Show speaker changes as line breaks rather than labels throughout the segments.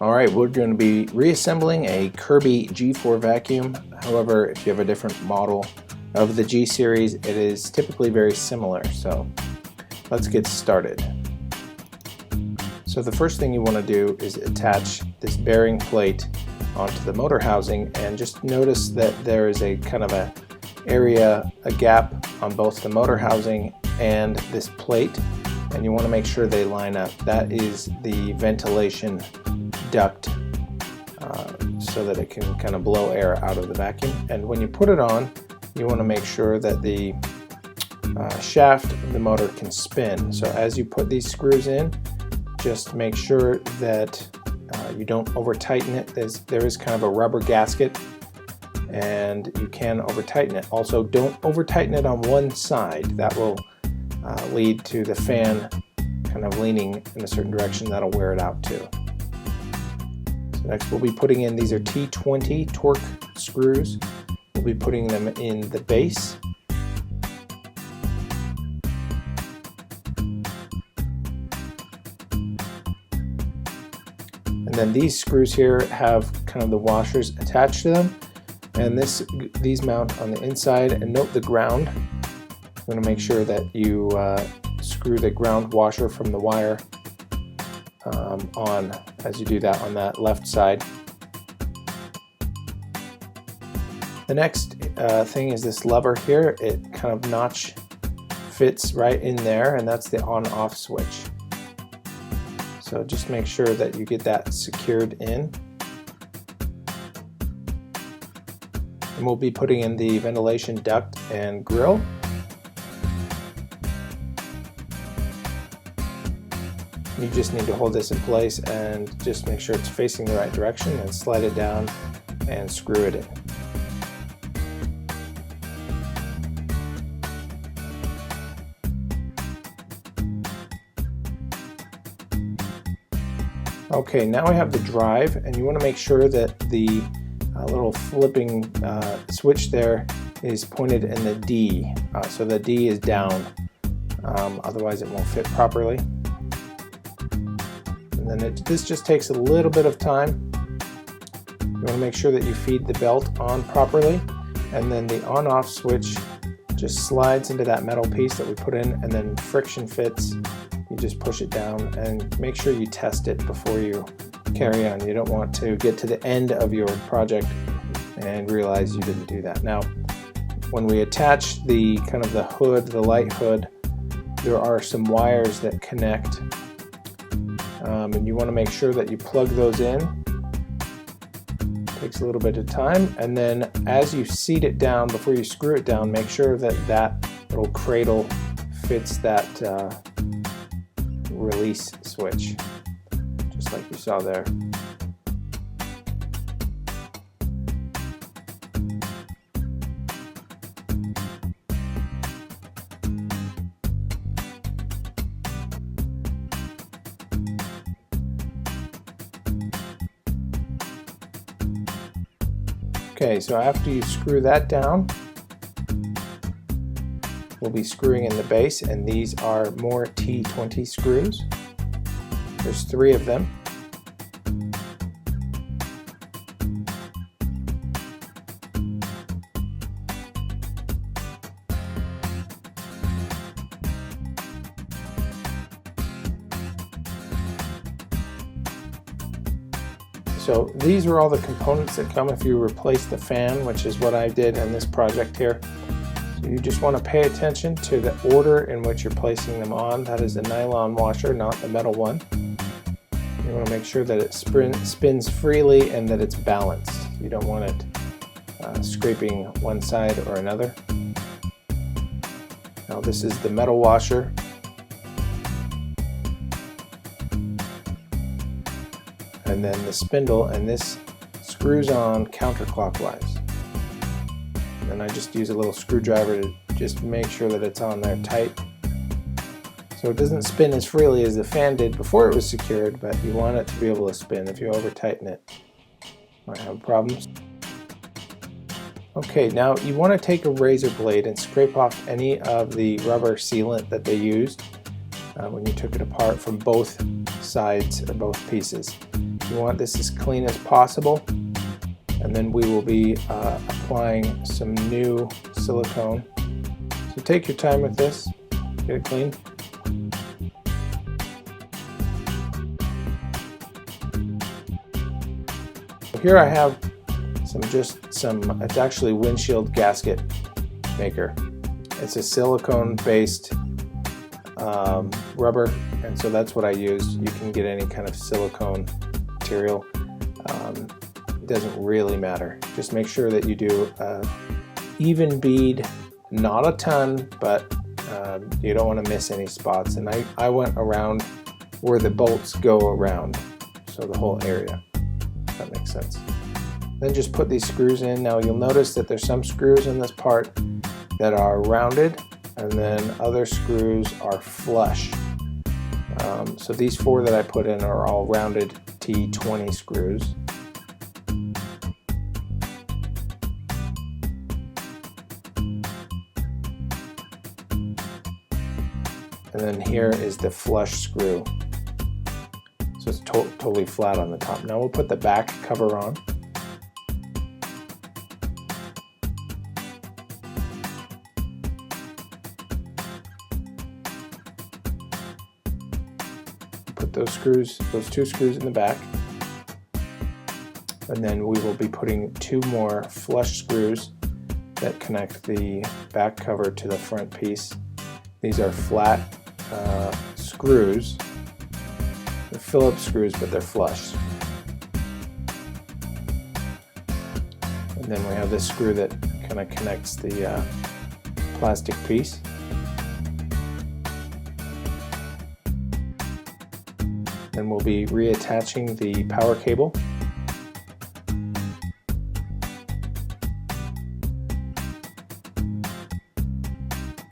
Alright, we're going to be reassembling a Kirby G4 Vacuum. However, if you have a different model of the G series, it is typically very similar. So let's get started. So the first thing you want to do is attach this bearing plate onto the motor housing, and just notice that there is a kind of a gap on both the motor housing and this plate, and you want to make sure they line up. That is the ventilation duct, so that it can kind of blow air out of the vacuum. And when you put it on, you want to make sure that the shaft of the motor can spin. So as you put these screws in, just make sure that you don't over tighten it. There is kind of a rubber gasket, and you can over tighten it. Also, don't over tighten it on one side. That will lead to the fan kind of leaning in a certain direction. That'll wear it out too. So next we'll be putting in, these are T20 torque screws. We'll be putting them in the base. And then these screws here have kind of the washers attached to them, and these mount on the inside. And note the ground. I'm going to make sure that you screw the ground washer from the wire on as you do that on that left side. The next thing is this lever here. It kind of notch fits right in there, and that's the on-off switch. So just make sure that you get that secured in. And we'll be putting in the ventilation duct and grill. You just need to hold this in place and just make sure it's facing the right direction, and slide it down and screw it in. Okay, now I have the drive, and you want to make sure that the little flipping switch there is pointed in the D, so the D is down, otherwise it won't fit properly. And then this just takes a little bit of time. You want to make sure that you feed the belt on properly, and then the on-off switch just slides into that metal piece that we put in, and then friction fits. You just push it down, and make sure you test it before you carry on. You don't want to get to the end of your project and realize you didn't do that. Now, when we attach the kind of the hood, the light hood, there are some wires that connect, and you want to make sure that you plug those in. Takes a little bit of time, and then as you seat it down, before you screw it down, make sure that that little cradle fits that release switch, just like you saw there. Okay, so after you screw that down, we'll be screwing in the base, and these are more T20 screws. There's 3 of them. So these are all the components that come if you replace the fan, which is what I did in this project here. So you just want to pay attention to the order in which you're placing them on. That is the nylon washer, not the metal one. You want to make sure that it spins freely and that it's balanced. You don't want it scraping one side or another. Now this is the metal washer. And then the spindle, and this screws on counterclockwise. And I just use a little screwdriver to just make sure that it's on there tight, so it doesn't spin as freely as the fan did before it was secured, but you want it to be able to spin. If you over tighten it, you might have problems. Okay, now you want to take a razor blade and scrape off any of the rubber sealant that they used when you took it apart from both sides or both pieces. You want this as clean as possible, and then we will be applying some new silicone. So take your time with this, get it clean. Here I have it's actually windshield gasket maker. It's a silicone based rubber, and so that's what I use. You can get any kind of silicone material. It doesn't really matter. Just make sure that you do even bead, not a ton, but you don't want to miss any spots. And I went around where the bolts go around, so the whole area. If that makes sense. Then just put these screws in. Now you'll notice that there's some screws in this part that are rounded, and then other screws are flush. So these 4 that I put in are all rounded T20 screws. And then here is the flush screw. So it's totally flat on the top. Now we'll put the back cover on. Put those 2 screws in the back. And then we will be putting 2 more flush screws that connect the back cover to the front piece. These are flat screws. They're Phillips screws, but they're flush. And then we have this screw that kind of connects the plastic piece. Then we'll be reattaching the power cable.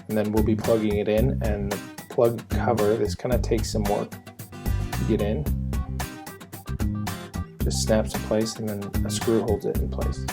And then we'll be plugging it in, and the plug cover, this kind of takes some work to get in. Just snaps in place, and then a screw holds it in place.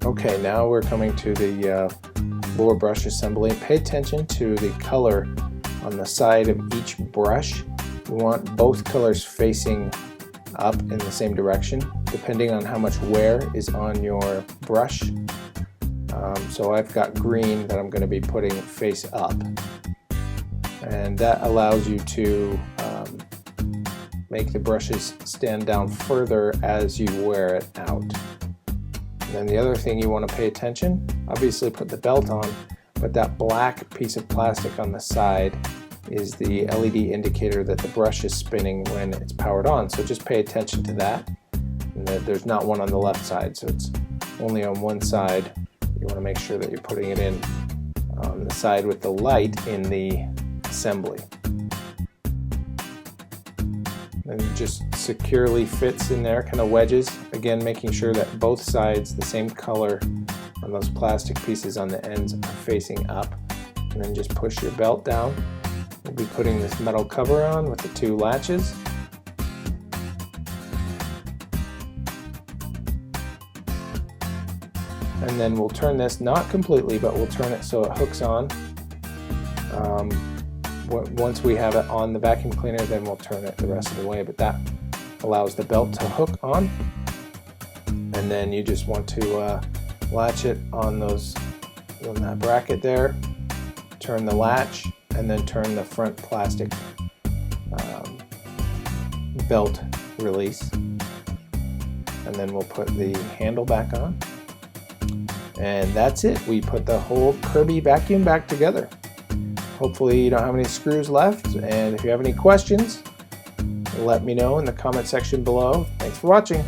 Okay, now we're coming to the lower brush assembly. Pay attention to the color on the side of each brush. We want both colors facing up in the same direction, depending on how much wear is on your brush. So I've got green that I'm going to be putting face up, and that allows you to make the brushes stand down further as you wear it out. And then the other thing you want to pay attention, obviously put the belt on, but that black piece of plastic on the side is the LED indicator that the brush is spinning when it's powered on. So just pay attention to that. And that there's not one on the left side, so it's only on one side. You want to make sure that you're putting it in on the side with the light in the assembly. And just securely fits in there, kind of wedges. Again, making sure that both sides, the same color on those plastic pieces on the ends, are facing up. And then just push your belt down. We'll be putting this metal cover on with the 2 latches. And then we'll turn this, not completely, but we'll turn it so it hooks on. Once we have it on the vacuum cleaner, then we'll turn it the rest of the way, but that allows the belt to hook on. And then you just want to latch it on that bracket there, turn the latch, and then turn the front plastic belt release. And then we'll put the handle back on. And that's it. We put the whole Kirby vacuum back together. Hopefully you don't have any screws left, and if you have any questions, let me know in the comment section below. Thanks for watching.